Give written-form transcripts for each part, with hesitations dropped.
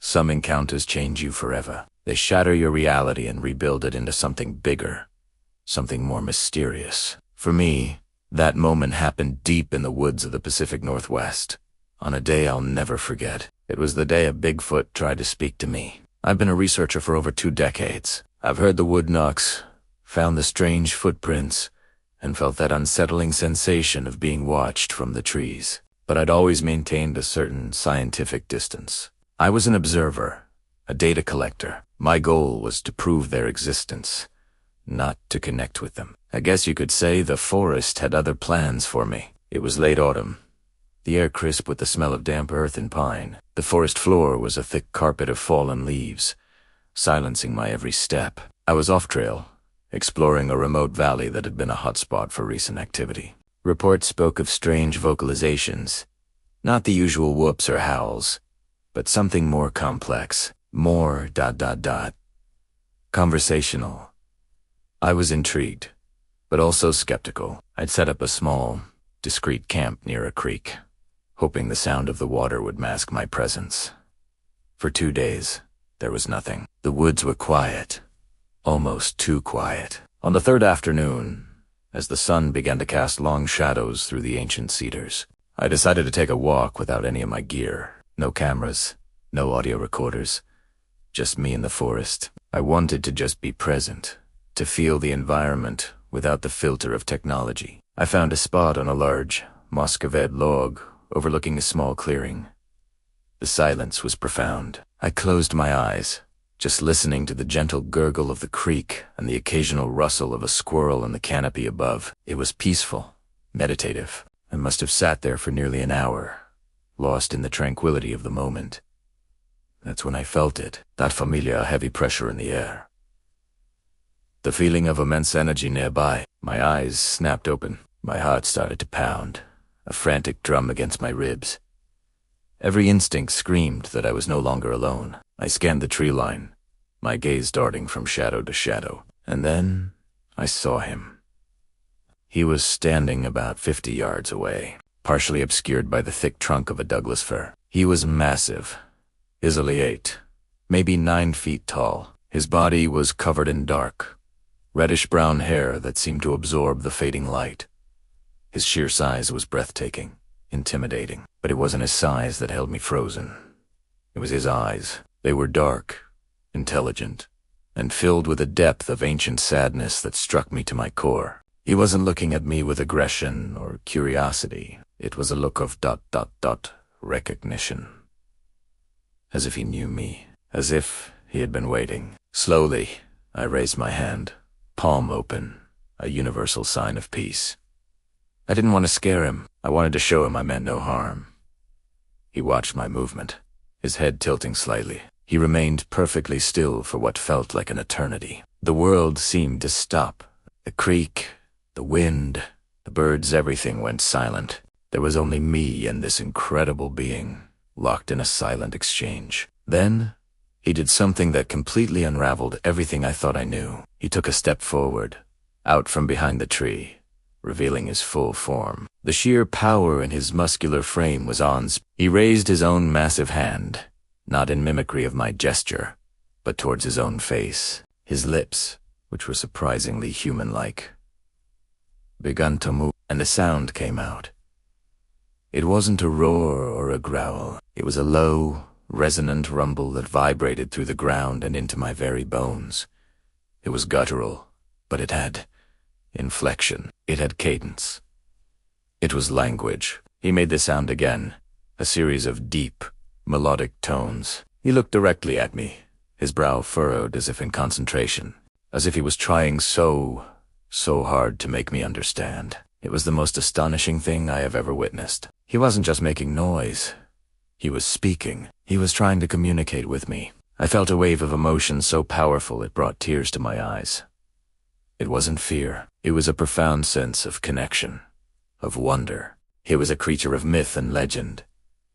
Some encounters change you forever. They shatter your reality and rebuild it into something bigger, something more mysterious. For me, that moment happened deep in the woods of the Pacific Northwest, on a day I'll never forget. It was the day a Bigfoot tried to speak to me. I've been a researcher for over 2 decades. I've heard the wood knocks, found the strange footprints, and felt that unsettling sensation of being watched from the trees. But I'd always maintained a certain scientific distance. I was an observer, a data collector. My goal was to prove their existence, not to connect with them. I guess you could say the forest had other plans for me. It was late autumn, the air crisp with the smell of damp earth and pine. The forest floor was a thick carpet of fallen leaves, silencing my every step. I was off-trail, exploring a remote valley that had been a hotspot for recent activity. Reports spoke of strange vocalizations, not the usual whoops or howls, but something more complex, more ... conversational. I was intrigued, but also skeptical. I'd set up a small, discreet camp near a creek, hoping the sound of the water would mask my presence. For 2 days, there was nothing. The woods were quiet, almost too quiet. On the 3rd afternoon, as the sun began to cast long shadows through the ancient cedars, I decided to take a walk without any of my gear. No cameras, no audio recorders, just me in the forest. I wanted to just be present, to feel the environment without the filter of technology. I found a spot on a large, moss-covered log overlooking a small clearing. The silence was profound. I closed my eyes, just listening to the gentle gurgle of the creek and the occasional rustle of a squirrel in the canopy above. It was peaceful, meditative. I must have sat there for nearly an hour, lost in the tranquility of the moment. That's when I felt it, that familiar heavy pressure in the air. The feeling of immense energy nearby. My eyes snapped open. My heart started to pound, a frantic drum against my ribs. Every instinct screamed that I was no longer alone. I scanned the tree line, my gaze darting from shadow to shadow. And then I saw him. He was standing about 50 yards away, partially obscured by the thick trunk of a Douglas fir. He was massive, easily 8, maybe 9 feet tall. His body was covered in dark, reddish-brown hair that seemed to absorb the fading light. His sheer size was breathtaking, intimidating, but it wasn't his size that held me frozen. It was his eyes. They were dark, intelligent, and filled with a depth of ancient sadness that struck me to my core. He wasn't looking at me with aggression or curiosity. It was a look of ... recognition. As if he knew me, as if he had been waiting. Slowly, I raised my hand, palm open, a universal sign of peace. I didn't want to scare him. I wanted to show him I meant no harm. He watched my movement, his head tilting slightly. He remained perfectly still for what felt like an eternity. The world seemed to stop. The creek, the wind, the birds, everything went silent. There was only me and this incredible being, locked in a silent exchange. Then, he did something that completely unraveled everything I thought I knew. He took a step forward, out from behind the tree, revealing his full form. The sheer power in his muscular frame was on. He raised his own massive hand, not in mimicry of my gesture, but towards his own face. His lips, which were surprisingly human-like, began to move, and a sound came out. It wasn't a roar or a growl. It was a low, resonant rumble that vibrated through the ground and into my very bones. It was guttural, but it had inflection. It had cadence. It was language. He made the sound again, a series of deep, melodic tones. He looked directly at me, his brow furrowed as if in concentration, as if he was trying so hard to make me understand. It was the most astonishing thing I have ever witnessed. He wasn't just making noise. He was speaking. He was trying to communicate with me. I felt a wave of emotion so powerful it brought tears to my eyes. It wasn't fear. It was a profound sense of connection, of wonder. He was a creature of myth and legend,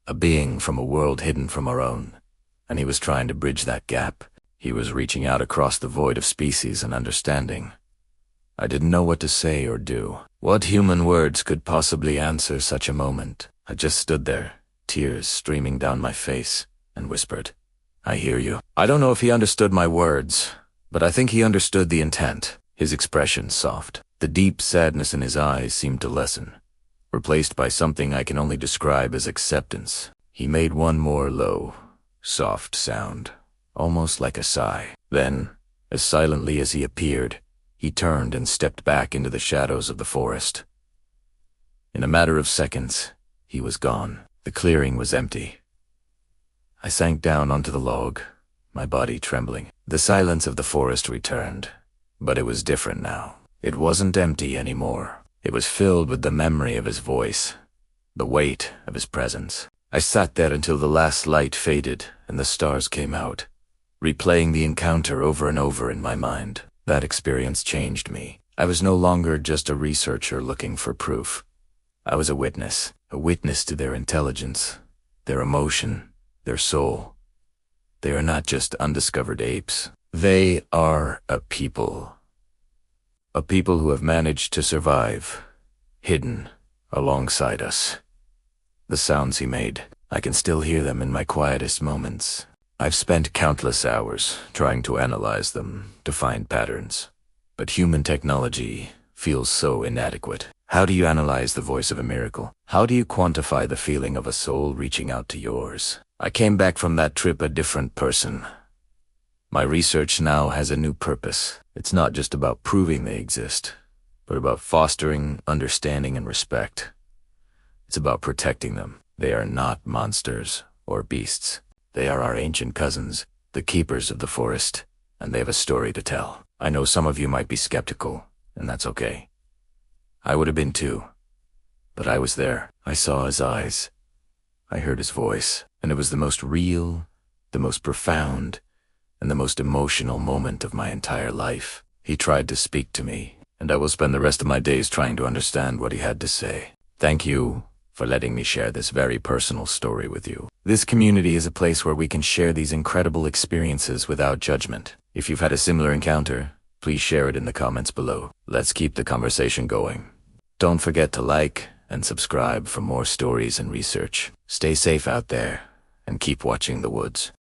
a being from a world hidden from our own, and he was trying to bridge that gap. He was reaching out across the void of species and understanding. I didn't know what to say or do. What human words could possibly answer such a moment? I just stood there, tears streaming down my face, and whispered, I hear you. I don't know if he understood my words, but I think he understood the intent. His expression soft. The deep sadness in his eyes seemed to lessen, replaced by something I can only describe as acceptance. He made one more low, soft sound, almost like a sigh. Then, as silently as he appeared, he turned and stepped back into the shadows of the forest. In a matter of seconds, he was gone. The clearing was empty. I sank down onto the log, my body trembling. The silence of the forest returned, but it was different now. It wasn't empty anymore. It was filled with the memory of his voice, the weight of his presence. I sat there until the last light faded and the stars came out, replaying the encounter over and over in my mind. That experience changed me. I was no longer just a researcher looking for proof. I was a witness to their intelligence, their emotion, their soul. They are not just undiscovered apes. They are a people. A people who have managed to survive, hidden alongside us. The sounds he made, I can still hear them in my quietest moments. I've spent countless hours trying to analyze them, to find patterns. But human technology feels so inadequate. How do you analyze the voice of a miracle? How do you quantify the feeling of a soul reaching out to yours? I came back from that trip a different person. My research now has a new purpose. It's not just about proving they exist, but about fostering understanding and respect. It's about protecting them. They are not monsters or beasts. They are our ancient cousins, the keepers of the forest, and they have a story to tell. I know some of you might be skeptical, and that's okay. I would have been too, but I was there. I saw his eyes. I heard his voice, and it was the most real, the most profound, and the most emotional moment of my entire life. He tried to speak to me, and I will spend the rest of my days trying to understand what he had to say. Thank you for letting me share this very personal story with you. This community is a place where we can share these incredible experiences without judgment. If you've had a similar encounter, please share it in the comments below. Let's keep the conversation going. Don't forget to like and subscribe for more stories and research. Stay safe out there, and keep watching the woods.